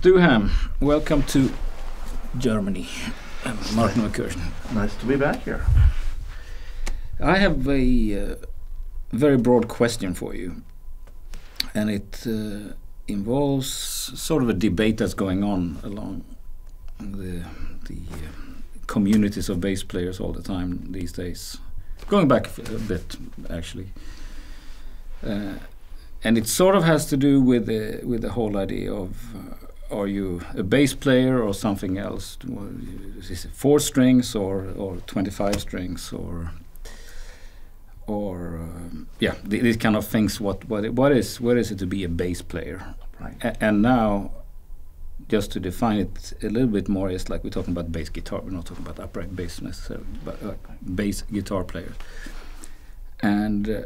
Stu Hamm, welcome to Germany. Martin McCursion. Nice to be back here. I have a very broad question for you, and it involves sort of a debate that's going on along the communities of bass players all the time these days, going back a bit actually, and it sort of has to do with the whole idea of are you a bass player or something else? Is it 4 strings or 25 strings or yeah, these kind of things. What is it to be a bass player? Right. And now, just to define it a little bit more, it's like we're talking about bass guitar. We're not talking about upright bass necessarily, but bass guitar players. And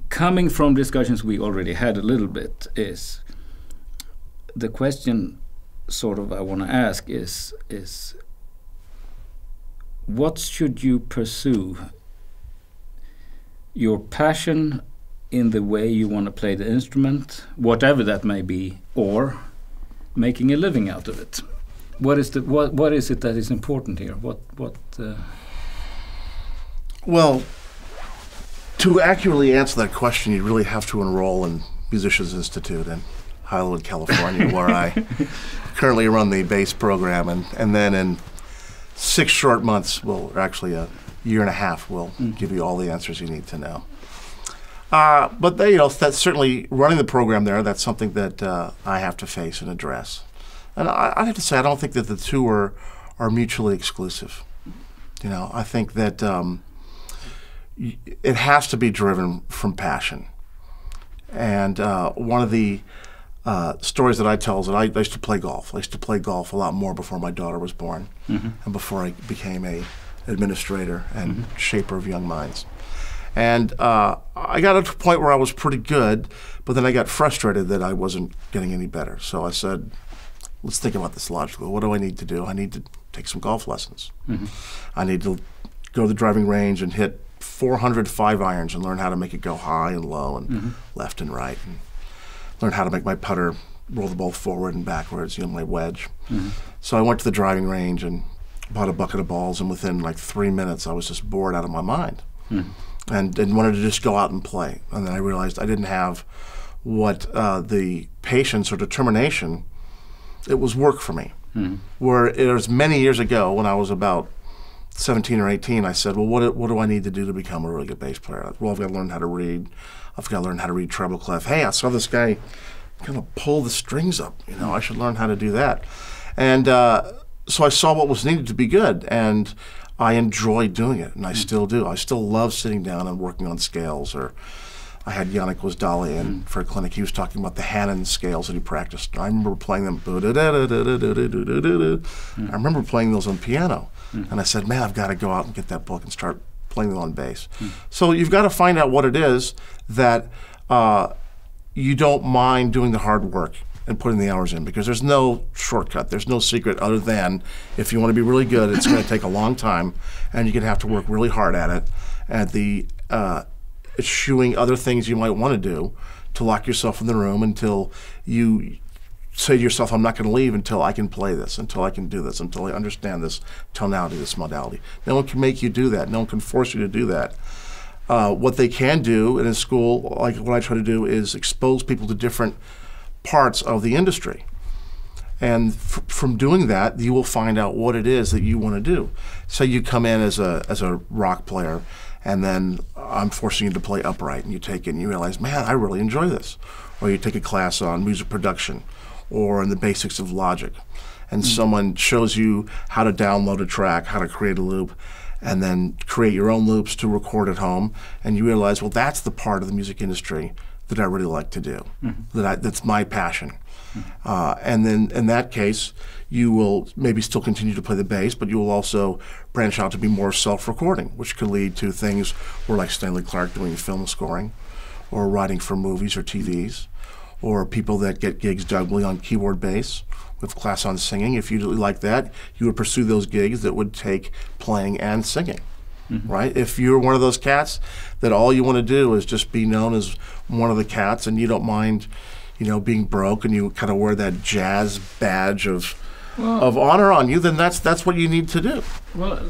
coming from discussions we already had a little bit, is the question sort of I want to ask is what should you pursue? Your passion in the way you want to play the instrument, whatever that may be, or making a living out of it. What is it that is important here? Well, to accurately answer that question, you really have to enroll in Musicians Institute in Hollywood, California, where I currently run the bass program, and then in 6 short months, well, actually a year and a half, will give you all the answers you need to know. But that's certainly running the program there. That's something that I have to face and address. And I have to say, I don't think that the two are mutually exclusive. I think that it has to be driven from passion. And one of the stories that I tell is that I used to play golf. I used to play golf a lot more before my daughter was born, and before I became a administrator and shaper of young minds. And I got to a point where I was pretty good, but then I got frustrated that I wasn't getting any better. So I said, let's think about this logically. What do I need to do? I need to take some golf lessons. I need to go to the driving range and hit 400 5-irons and learn how to make it go high and low and left and right, and learn how to make my putter roll the ball forward and backwards, my wedge. So I went to the driving range and bought a bucket of balls, and within like 3 minutes I was just bored out of my mind and wanted to just go out and play. And then I realized I didn't have what the patience or determination. It was work for me. Where it was many years ago when I was about 17 or 18, I said, well, what do I need to do to become a really good bass player? Well, I've got to learn how to read. I've got to learn how to read treble clef. Hey, I saw this guy kind of pull the strings up. I should learn how to do that. And so I saw what was needed to be good, and I enjoyed doing it, and I still do. I still love sitting down and working on scales. Or I had Yannick Wasdali in for a clinic. He was talking about the Hamm scales that he practiced. I remember playing them. I remember playing those on piano. And I said, man, I've got to go out and get that book and start playing them on bass. So you've got to find out what it is that you don't mind doing the hard work and putting the hours in, because there's no shortcut. There's no secret other than if you want to be really good, it's going to take a long time, and you're going to have to work really hard at it, at the eschewing other things you might want to do, to lock yourself in the room until you say to yourself, I'm not going to leave until I can play this, until I can do this, until I understand this tonality, this modality. No one can make you do that. No one can force you to do that. What they can do in a school, like what I try to do, is expose people to different parts of the industry. And from doing that, you will find out what it is that you want to do. Say you come in as a rock player, and then I'm forcing you to play upright, and you take it and you realize, man, I really enjoy this. Or you take a class on music production or in the basics of Logic, and someone shows you how to download a track, how to create a loop, and then create your own loops to record at home, and you realize, well, that's the part of the music industry that I really like to do, that's my passion. And then in that case, you will maybe still continue to play the bass, but you will also branch out to be more self-recording, which could lead to things where, like Stanley Clarke doing film scoring, or writing for movies or TVs, or people that get gigs doubly on keyboard bass with class on singing. If you like that, you would pursue those gigs that would take playing and singing. Right? If you're one of those cats that all you want to do is just be known as one of the cats, and you don't mind, being broke, and you kind of wear that jazz badge of honor on you, then that's what you need to do. Well,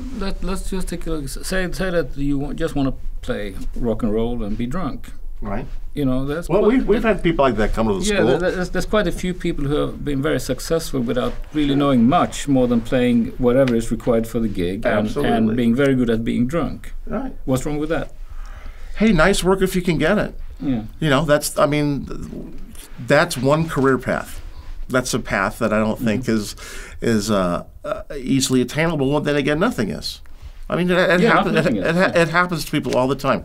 let's just take a look. Say that you just want to play rock and roll and be drunk. Right. That's we've had people like that come to the school. Yeah, there's quite a few people who have been very successful without really knowing much more than playing whatever is required for the gig and being very good at being drunk. Right. What's wrong with that? Hey, nice work if you can get it. Yeah. That's one career path. That's a path that I don't think is easily attainable. Then again, nothing is. I mean, it happens to people all the time.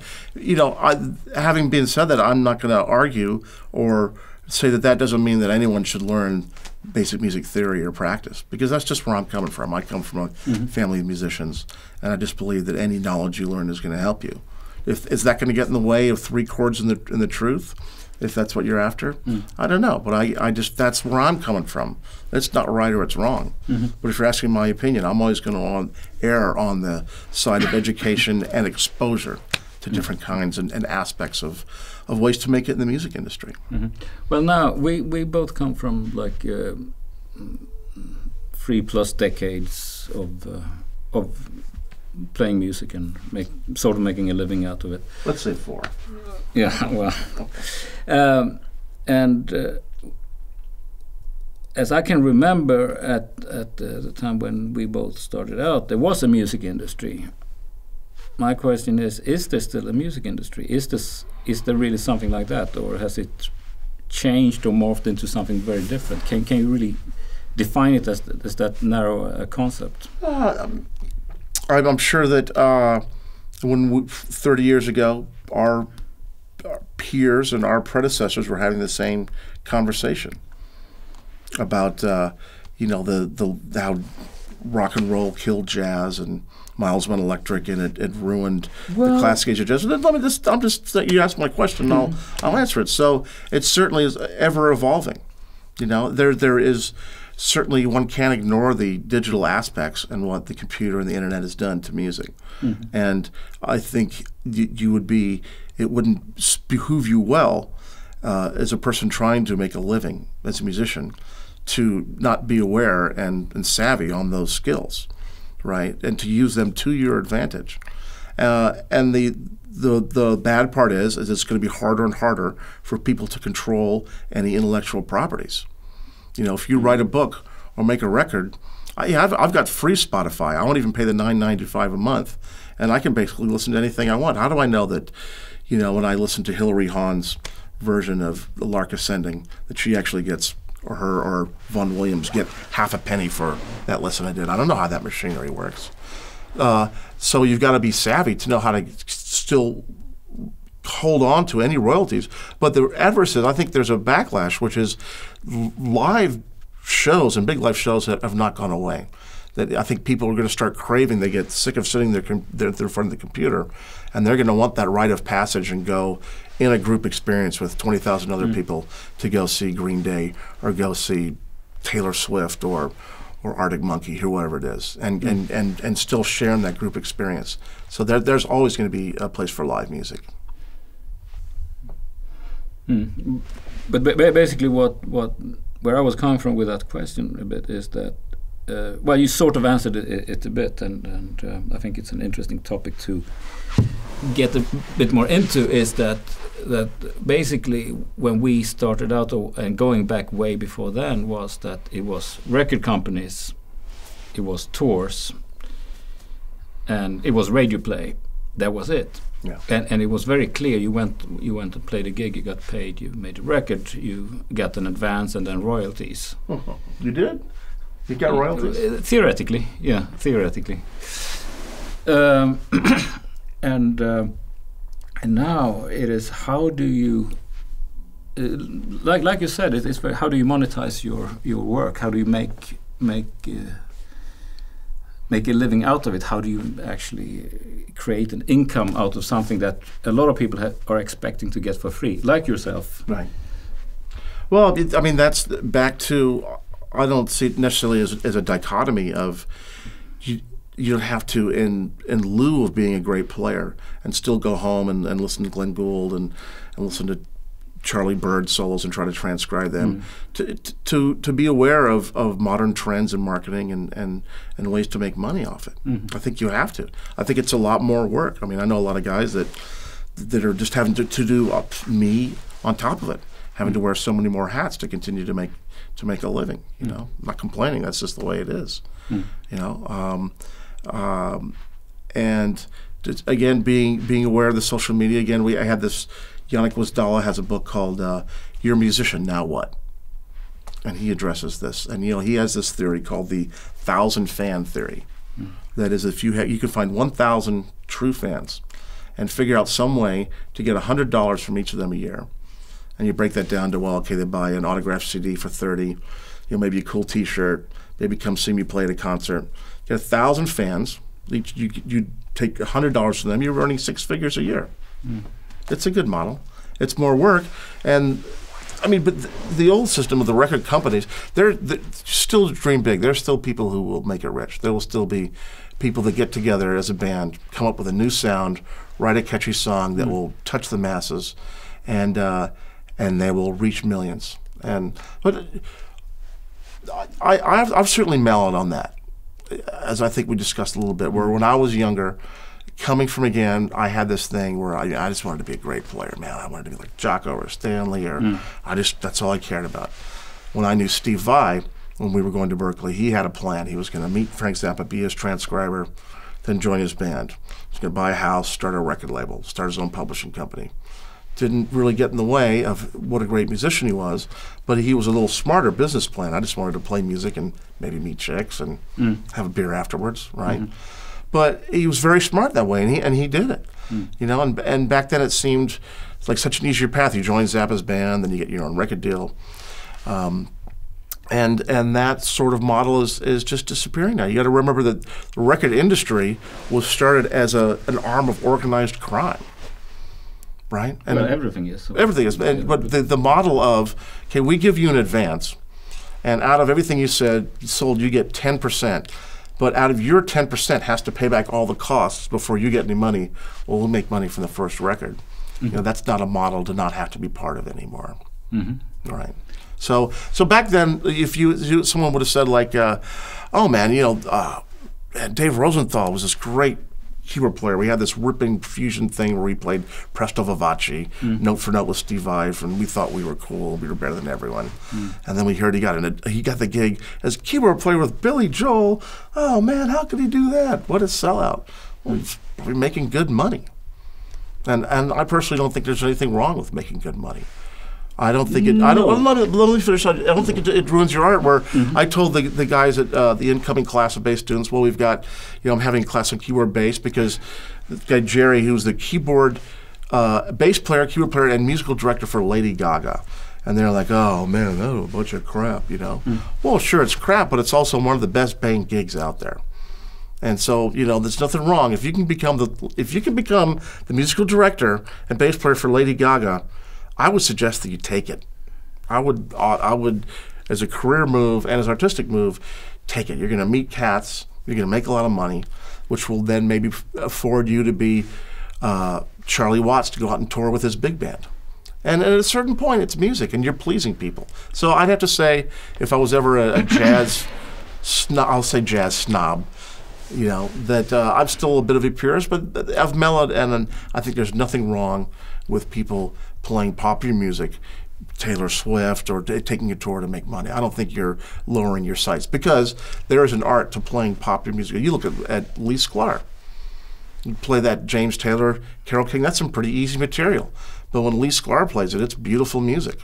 Having been said that, I'm not going to argue or say that doesn't mean that anyone should learn basic music theory or practice, because that's just where I'm coming from. I come from a family of musicians, and I just believe that any knowledge you learn is going to help you. Is that going to get in the way of 3 chords in the truth? If that's what you're after, I don't know, but I just that's where I'm coming from. It's not right or it's wrong. But if you're asking my opinion, I'm always going to err on the side of education and exposure to different kinds and aspects of ways to make it in the music industry. Well, now we both come from like 3+ decades of playing music and making a living out of it. Let's say 4. Yeah, well, as I can remember, at the time when we both started out, there was a music industry. My question is there still a music industry? Is there really something like that, or has it changed or morphed into something very different? Can you really define it as that narrow a concept? I'm sure that 30 years ago, our peers and our predecessors were having the same conversation about how rock and roll killed jazz and Miles went electric and it ruined the classic age of jazz. You asked my question, I'll answer it. So it certainly is ever evolving. There is certainly, one can't ignore the digital aspects and what the computer and the internet has done to music. And I think it wouldn't behoove you well as a person trying to make a living as a musician to not be aware and savvy on those skills, right? And to use them to your advantage. And the bad part is it's going to be harder and harder for people to control any intellectual properties. If you write a book or make a record, I've got free Spotify. I won't even pay the $9.95 a month, and I can basically listen to anything I want. How do I know that, when I listen to Hilary Hahn's version of The Lark Ascending, that she actually gets, or her or Vaughan Williams get half a penny for that listen I did? I don't know how that machinery works. So you've got to be savvy to know how to still hold on to any royalties. But the adverse is, I think there's a backlash, which is live shows and big live shows have not gone away. That I think people are going to start craving. They get sick of sitting there in front of the computer, and they're going to want that rite of passage and go in a group experience with 20,000 other people to go see Green Day or go see Taylor Swift or Arctic Monkey, whoever it is, and still sharing that group experience. So there's always going to be a place for live music. But basically, where I was coming from with that question a bit is that, well, you sort of answered it a bit, and I think it's an interesting topic to get a bit more into. Is that basically when we started out, and going back way before then, was that it was record companies, it was tours, and it was radio play. That was it. Yeah. And it was very clear. You went and played a gig, you got paid, you made a record, you got an advance and then royalties. You did? You got royalties? Theoretically, yeah, theoretically. And now it is, how do you, like you said, it's very, how do you monetize your work? How do you make a living out of it? How do you actually create an income out of something that a lot of people are expecting to get for free, like yourself? Right. Well, that's back to, I don't see it necessarily as a dichotomy of you don't have to, in lieu of being a great player, and still go home and listen to Glenn Gould and listen to Charlie Bird solos and try to transcribe them, to be aware of modern trends in marketing and ways to make money off it. I think you have to. I think it's a lot more work. I mean, I know a lot of guys that are just having to do me on top of it, having to wear so many more hats to continue to make a living. You know, I'm not complaining. That's just the way it is. You know, and just, again, being aware of the social media. Again, I had this. Yannick Wisdala has a book called "You're a Musician, Now What?" and he addresses this. And you know, he has this theory called the 1,000 fan theory. That is, if you can find 1,000 true fans, and figure out some way to get $100 from each of them a year, and you break that down to, well, okay, they buy an autographed CD for $30, you know, maybe a cool T-shirt, maybe come see me play at a concert. Get 1,000 fans. You take $100 from them. You're earning 6 figures a year. It's a good model. It's more work, and I mean, but the old system of the record companies, they're still dream big. There's still people who will make it rich. There will still be people that get together as a band, come up with a new sound, write a catchy song that will touch the masses, and they will reach millions. But I've certainly mellowed on that, as I think we discussed a little bit. Where when I was younger, coming from again, I had this thing where I just wanted to be a great player, man. I wanted to be like Jocko or Stanley, or that's all I cared about. When I knew Steve Vai, when we were going to Berkeley, he had a plan. He was going to meet Frank Zappa, be his transcriber, then join his band. He was going to buy a house, start a record label, start his own publishing company. Didn't really get in the way of what a great musician he was, but he was a little smarter business plan. I just wanted to play music and maybe meet chicks and have a beer afterwards, right? But he was very smart that way, and he did it. You know, and back then it seemed like such an easier path. You join Zappa's band, then you get your own record deal. And that sort of model is just disappearing now. You got to remember that the record industry was started as an arm of organized crime, right? And well, everything is. Everything is. But the model of, okay, we give you an advance, and out of everything you sold, you get 10%. But out of your 10% has to pay back all the costs before you get any money. Well, we'll make money from the first record. You know, that's not a model to not have to be part of anymore. Right. So back then, if someone would have said like, oh man, you know, Dave Rosenthal was this great keyboard player. We had this ripping fusion thing where we played Presto Vivace, note for note with Steve Vai, and we thought we were cool. We were better than everyone. And then we heard he got the gig as keyboard player with Billy Joel. Oh man, how could he do that? What a sellout! Well, he's probably making good money. And I personally don't think there's anything wrong with making good money. I don't think it. No. Let me finish. I don't think it ruins your art. Where I told the guys at the incoming class of bass students, well, we've got, you know, I'm having a class on keyboard bass because the guy Jerry, who's the keyboard bass player, keyboard player, and musical director for Lady Gaga, and they're like, oh man, that's a bunch of crap, you know. Well, sure, it's crap, but it's also one of the best paying gigs out there. And so, you know, there's nothing wrong if you can become the musical director and bass player for Lady Gaga. I would suggest that you take it. I would, as a career move and as an artistic move, take it. You're going to meet cats. You're going to make a lot of money, which will then maybe afford you to be Charlie Watts to go out and tour with his big band. And at a certain point, it's music, and you're pleasing people. So I'd have to say, if I was ever a jazz snob, I'll say jazz snob, you know, that I'm still a bit of a purist, but I've mellowed, and I think there's nothing wrong with people playing popular music, Taylor Swift, or taking a tour to make money. I don't think you're lowering your sights, because there is an art to playing popular music. You look at Lee Sklar. You play that James Taylor, Carole King, that's some pretty easy material. But when Lee Sklar plays it, it's beautiful music.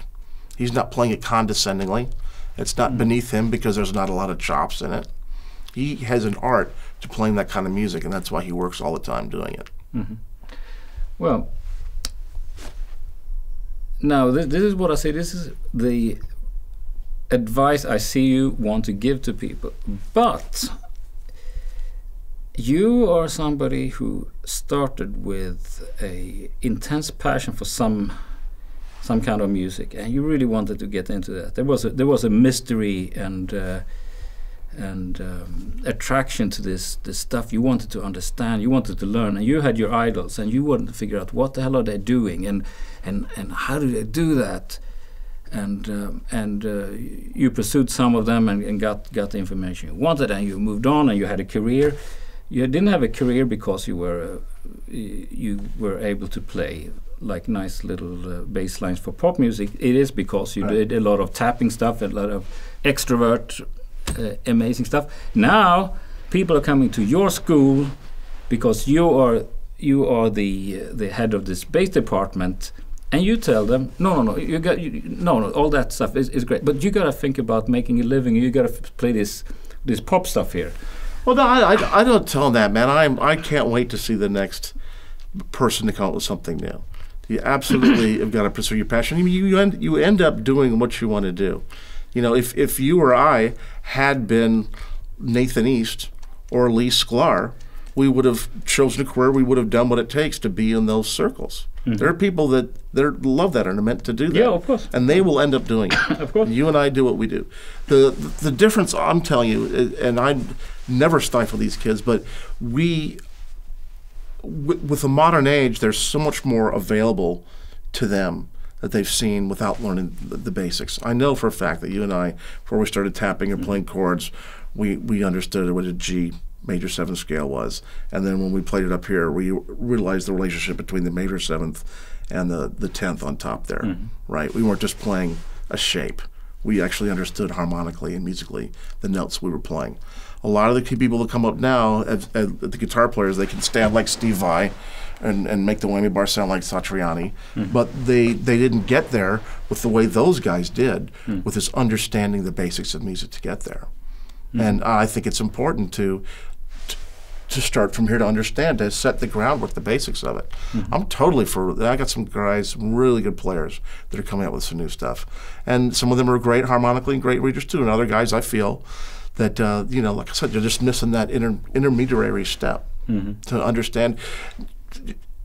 He's not playing it condescendingly. It's not beneath him because there's not a lot of chops in it. He has an art to playing that kind of music, and that's why he works all the time doing it. Well, now this is what I say. This is the advice I see you want to give to people. But you are somebody who started with a intense passion for some kind of music, and you really wanted to get into that. There was a mystery and attraction to this stuff. You wanted to understand, you wanted to learn, and you had your idols, and you wanted to figure out what the hell are they doing, and how do they do that, and you pursued some of them and got the information you wanted, and you moved on, and you had a career. You didn't have a career because you were able to play like nice little bass lines for pop music. It is because you did a lot of tapping stuff, a lot of extrovert, amazing stuff. Now people are coming to your school because you are the head of this bass department, and you tell them, no, all that stuff is great, but you got to think about making a living. You got to play this pop stuff here. Well, no, I don't tell them that, man. I can't wait to see the next person to come up with something new. You absolutely have got to pursue your passion. I mean, you end up doing what you want to do. You know, if you or I had been Nathan East or Lee Sklar, we would have chosen a career. We would have done what it takes to be in those circles. Mm-hmm. There are people that love that and are meant to do that. Yeah, of course. And they will end up doing it. Of course. You and I do what we do. The difference, I'm telling you, and I never stifle these kids, but with the modern age, there's so much more available to them that they've seen without learning the basics. I know for a fact that you and I, before we started tapping or playing chords, we understood what a G major 7th scale was. And then when we played it up here, we realized the relationship between the major 7th and the 10th on top there, right? We weren't just playing a shape. We actually understood harmonically and musically the notes we were playing. A lot of the people that come up now, the guitar players, they can stand like Steve Vai and make the whammy bar sound like Satriani, but they didn't get there with the way those guys did, with this understanding the basics of music to get there. And I think it's important to start from here to understand, to set the groundwork, the basics of it. I'm totally for. I got some guys, some really good players that are coming out with some new stuff, and some of them are great harmonically and great readers too. And other guys, I feel that you know, like I said, you're just missing that intermediary step to understand.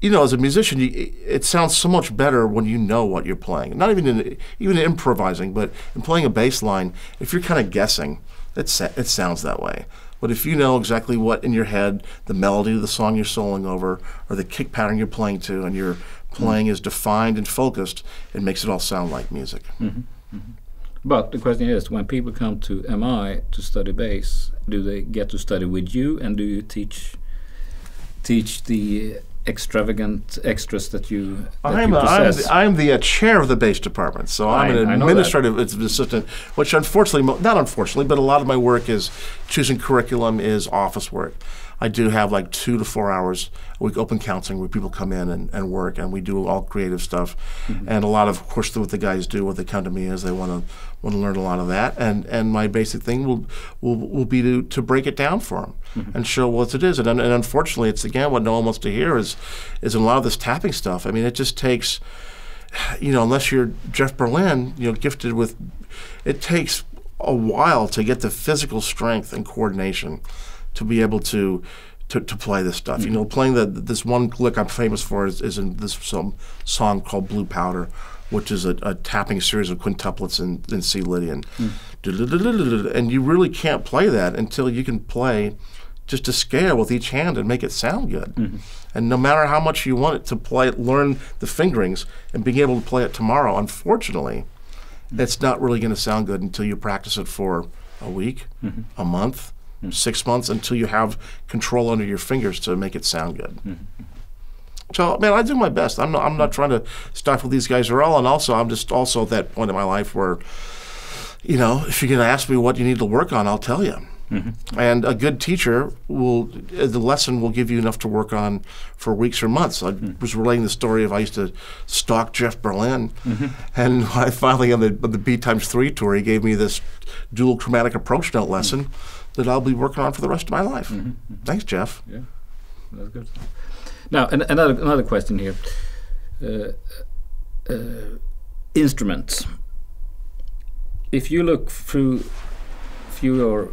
You know, as a musician, it sounds so much better when you know what you're playing. Not even improvising, but in playing a bass line, if you're kind of guessing, it sounds that way. But if you know exactly what in your head, the melody of the song you're soloing over, or the kick pattern you're playing to, and your playing is defined and focused, it makes it all sound like music. But the question is, when people come to MI to study bass, do they get to study with you, and do you teach the extravagant extras that you possess? I'm the chair of the bass department, so I'm an administrative assistant, which unfortunately, not unfortunately, but a lot of my work is choosing curriculum, is office work. I do have like 2 to 4 hours a week open counseling where people come in and work, and we do all creative stuff. And a lot of course, what the guys do, what they come to me is they want to learn a lot of that. And my basic thing will be to break it down for them and show what it is. And unfortunately, it's again what no one wants to hear is a lot of this tapping stuff. I mean, it just takes, you know, unless you're Jeff Berlin, you know, gifted with, it takes a while to get the physical strength and coordination to be able to play this stuff. You know, playing this one lick I'm famous for is in this song called Blue Powder, which is a tapping series of quintuplets in C Lydian. And you really can't play that until you can play just a scale with each hand and make it sound good. And no matter how much you want it to play, learn the fingerings and being able to play it tomorrow, unfortunately, it's not really going to sound good until you practice it for a week, a month, 6 months, until you have control under your fingers to make it sound good. So, man, I do my best. I'm not trying to stifle these guys at all. And also, I'm just also at that point in my life where, you know, if you're going to ask me what you need to work on, I'll tell you. And a good teacher the lesson will give you enough to work on for weeks or months. I was relating the story of I used to stalk Jeff Berlin, and I finally on the B times 3 tour, he gave me this dual chromatic approach note lesson that I'll be working on for the rest of my life. Thanks, Jeff. Yeah, that's good. Now, another question here. Instruments. If you look through your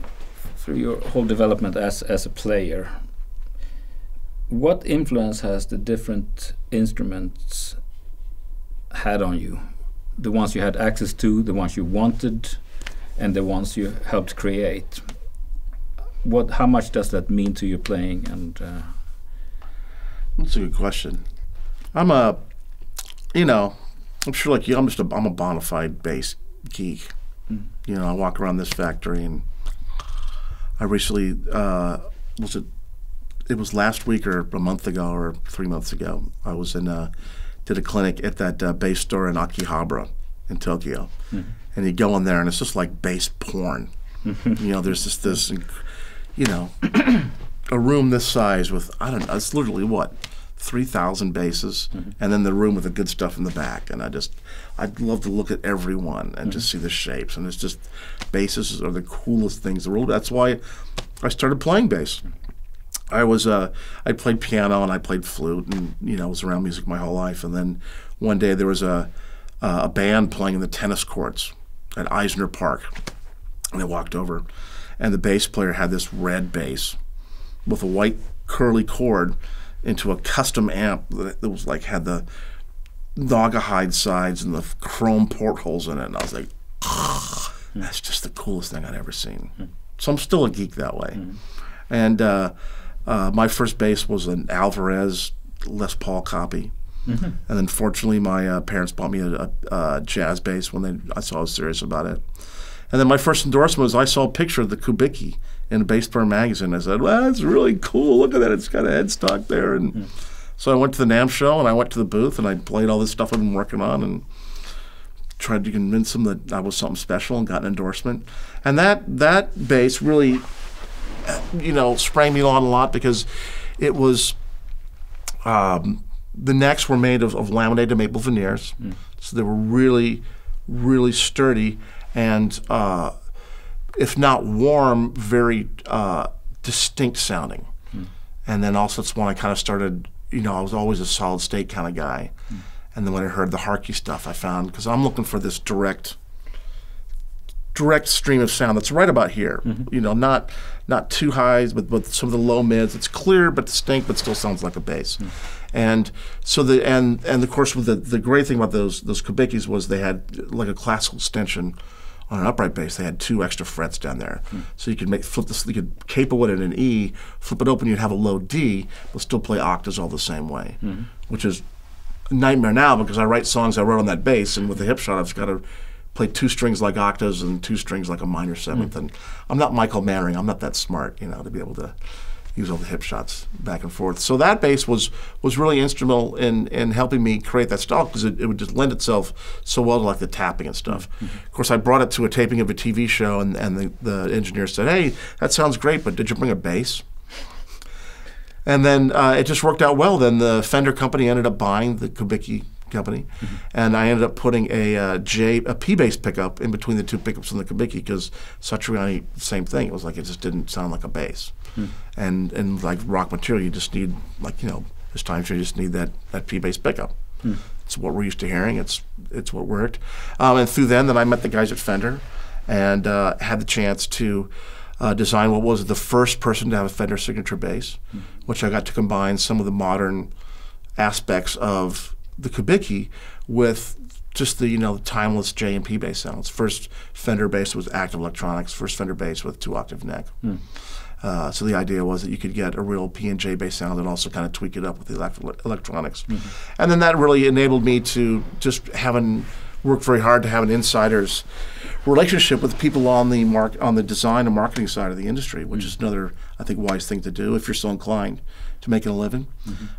whole development as a player, what influence has the different instruments had on you? The ones you had access to, the ones you wanted, and the ones you helped create. how much does that mean to you playing? And that's a good question. I'm sure like you, I'm a bona fide bass geek. You know, I walk around this factory, and I recently it was last week or a month ago or 3 months ago. I was did a clinic at that bass store in Akihabara in Tokyo, and you go in there and it's just like bass porn. You know, there's just this, you know, a room this size with, I don't know, it's literally what, 3,000 basses, and then the room with the good stuff in the back. And I'd love to look at every one and just see the shapes. And it's just, basses are the coolest things in the world. That's why I started playing bass. I played piano and I played flute, and you know, was around music my whole life. And then one day there was a band playing in the tennis courts at Eisner Park, and I walked over, and the bass player had this red bass with a white curly cord into a custom amp that was like, had the Naugahyde sides and the chrome portholes in it, and I was like, that's just the coolest thing I'd ever seen. So I'm still a geek that way. And my first bass was an Alvarez Les Paul copy. And then fortunately my parents bought me a jazz bass when I saw I was serious about it. And then my first endorsement was, I saw a picture of the Kubicki in a Bass Player magazine. I said, well, that's really cool. Look at that. It's got a headstock there. And so I went to the NAMM show, and I went to the booth, and I played all this stuff I've been working on and tried to convince them that I was something special, and got an endorsement. And that bass really, you know, sprang me on a lot, because it was, the necks were made of laminated maple veneers. So they were really, really sturdy, and if not warm, very distinct sounding. And then also it's when I kind of started, you know, I was always a solid state kind of guy. And then when I heard the Harkey stuff, I found, because I'm looking for this direct stream of sound that's right about here. You know, not too high, but some of the low mids. It's clear but distinct, but still sounds like a bass. And so and of course, with the great thing about those Kubickis was they had like a classical extension on an upright bass. They had 2 extra frets down there, so you could you could capo it in an E, flip it open, you'd have a low D, but still play octaves all the same way, which is a nightmare now, because I write songs I wrote on that bass, and with the hip shot I've got to play 2 strings like octaves and 2 strings like a minor seventh. And I'm not Michael Mannering. I'm not that smart, you know, to be able to use all the hip shots back and forth. So that bass was really instrumental in helping me create that style, because it would just lend itself so well to like the tapping and stuff. Of course, I brought it to a taping of a TV show, and the engineer said, hey, that sounds great, but did you bring a bass? And then it just worked out well. Then the Fender company ended up buying the Kubicki company, and I ended up putting a P-bass pickup in between the 2 pickups on the Kubicki, because Satriani, same thing. It was like, it just didn't sound like a bass. And like rock material, you just need, like, you know, this time you just need that P-bass pickup. It's what we're used to hearing. It's what worked. And through then I met the guys at Fender, and had the chance to design what was the first person to have a Fender signature bass, which I got to combine some of the modern aspects of the Kubicki with just the, you know, the timeless J and P bass sounds. First Fender bass was active electronics. First Fender bass with 2-octave neck. So the idea was that you could get a real P and J bass sound and also kind of tweak it up with the electronics. And then that really enabled me to just work very hard to have an insider's relationship with people on the design and marketing side of the industry, which is another, I think, wise thing to do if you're so inclined to make it a living.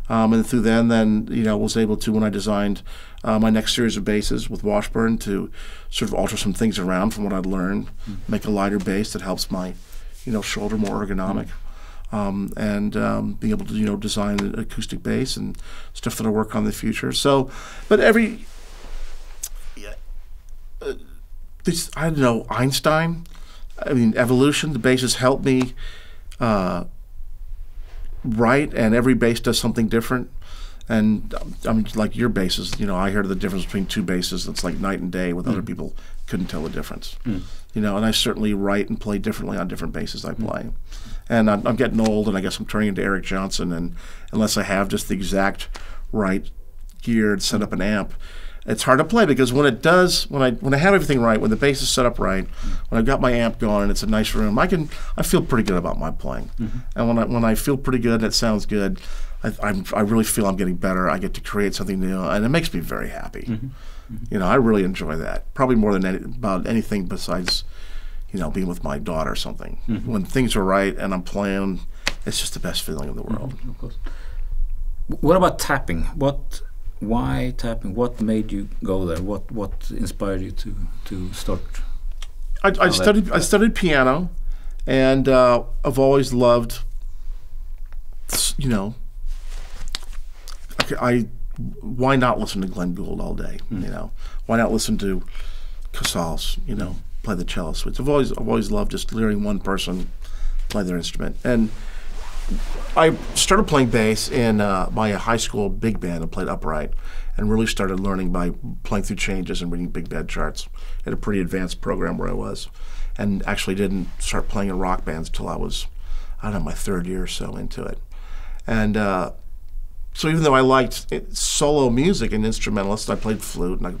And through then you know, was able to, when I designed my next series of basses with Washburn, to sort of alter some things around from what I'd learned, make a lighter bass that helps my, you know, shoulder more ergonomic, and being able to, you know, design an acoustic bass and stuff that I work on in the future. So, but I don't know, Einstein, I mean, evolution, the bass has helped me write, and every bass does something different. And I mean, like your basses, you know, I heard the difference between 2 basses. It's like night and day. With other people, couldn't tell the difference. You know, and I certainly write and play differently on different basses I play. And I'm getting old, and I guess I'm turning into Eric Johnson. And unless I have just the exact right gear to set up an amp, it's hard to play because when it does, when I have everything right, when the bass is set up right, when I've got my amp going and it's a nice room, I feel pretty good about my playing. And when I feel pretty good and it sounds good, I really feel I'm getting better. I get to create something new, and it makes me very happy. You know, I really enjoy that. Probably more than about anything besides, you know, being with my daughter or something. When things are right and I'm playing, it's just the best feeling in the world. Of course. What about tapping? Why tapping? What made you go there? What inspired you to start? I studied piano, and I've always loved, you know, why not listen to Glenn Gould all day? You know, why not listen to Casals? You know, play the cello suites. I've always loved just hearing one person play their instrument. And I started playing bass in my high school big band and played upright, and really started learning by playing through changes and reading big band charts. At a pretty advanced program where I was, and actually didn't start playing in rock bands until I was, I don't know, my third year or so into it. And so even though I liked solo music and instrumentalists, I played flute, and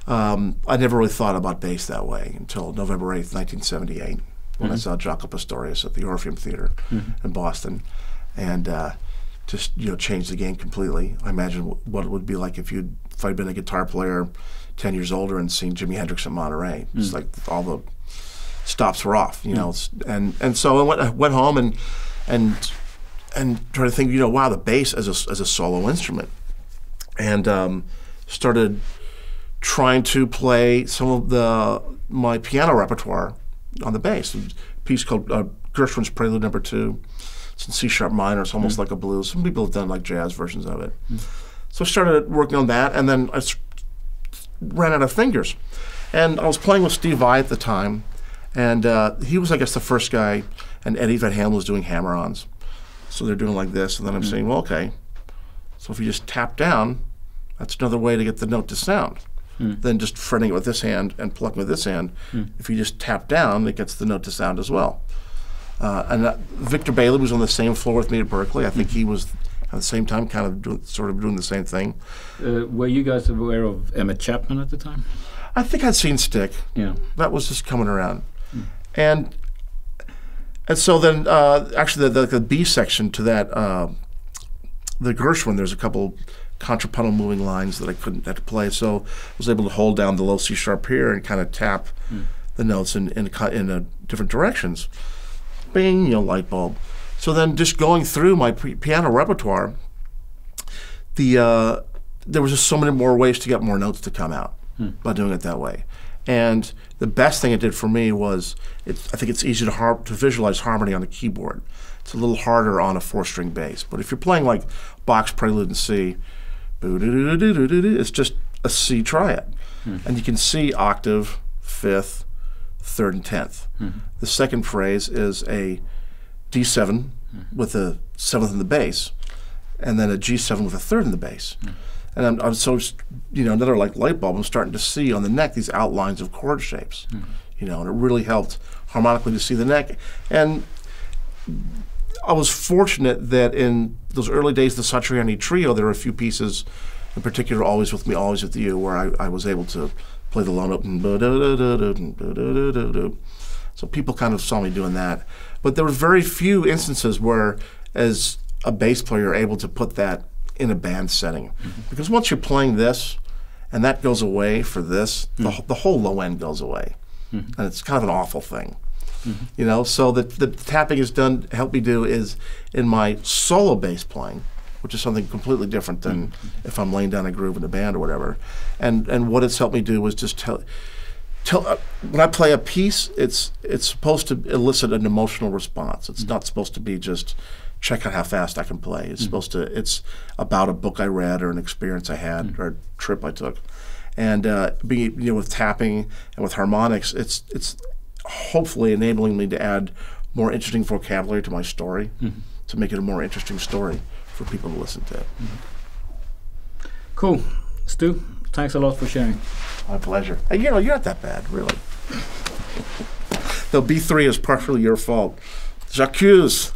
I never really thought about bass that way until November 8th, 1978. When I saw Jaco Pastorius at the Orpheum Theater in Boston, and just, you know, changed the game completely. I imagine what it would be like if I'd been a guitar player 10 years older and seen Jimi Hendrix in Monterey. It's like all the stops were off, you know. And so I went home and tried to think, you know, wow, the bass as a solo instrument, and started trying to play some of my piano repertoire on the bass. A piece called Gershwin's Prelude No. 2. It's in C-sharp minor. It's almost like a blues. Some people have done like jazz versions of it. So I started working on that, and then I ran out of fingers. And I was playing with Steve Vai at the time, and he was, I guess, the first guy, and Eddie Van Halen was doing hammer-ons. So they're doing like this, and then I'm saying, well, okay, so if you just tap down, that's another way to get the note to sound. Than just fretting it with this hand and plucking with this hand. If you just tap down, it gets the note to sound as well. And Victor Bailey was on the same floor with me at Berkeley. I think he was at the same time kind of sort of doing the same thing. Were you guys aware of Emmett Chapman at the time? I think I'd seen Stick. Yeah. That was just coming around. And so then actually the B section to that, the Gershwin, there's a couple contrapuntal moving lines that I couldn't have to play, so I was able to hold down the low C sharp here and kind of tap the notes in different directions. Bing, you know, light bulb. So then just going through my piano repertoire, there was just so many more ways to get more notes to come out by doing it that way. And the best thing it did for me was, I think it's easy to visualize harmony on a keyboard. It's a little harder on a 4-string bass. But if you're playing like Bach's Prelude in C, it's just a C triad. And you can see octave, fifth, third, and 10th. The second phrase is a D7 with a 7th in the bass, and then a G7 with a 3rd in the bass. And I'm so, you know, another like light bulb, I'm starting to see on the neck these outlines of chord shapes. You know, and it really helped harmonically to see the neck. And I was fortunate that in those early days of the Satriani Trio, there were a few pieces, in particular, Always With Me, Always With You, where I was able to play the low note. So people kind of saw me doing that. But there were very few instances where, as a bass player, you're able to put that in a band setting. Because once you're playing this, and that goes away for this, the whole low end goes away. And it's kind of an awful thing. You know, so the tapping is done, help me do is in my solo bass playing, which is something completely different than if I'm laying down a groove in a band or whatever. And what it's helped me do was just tell when I play a piece, it's supposed to elicit an emotional response. It's not supposed to be just check out how fast I can play. It's supposed to, it's about a book I read or an experience I had or a trip I took. And being, you know, with tapping and with harmonics, it's hopefully enabling me to add more interesting vocabulary to my story, to make it a more interesting story for people to listen to. Cool. Stu, thanks a lot for sharing. My pleasure. Hey, you know, you're not that bad, really. Though B3 is partially your fault. J'accuse.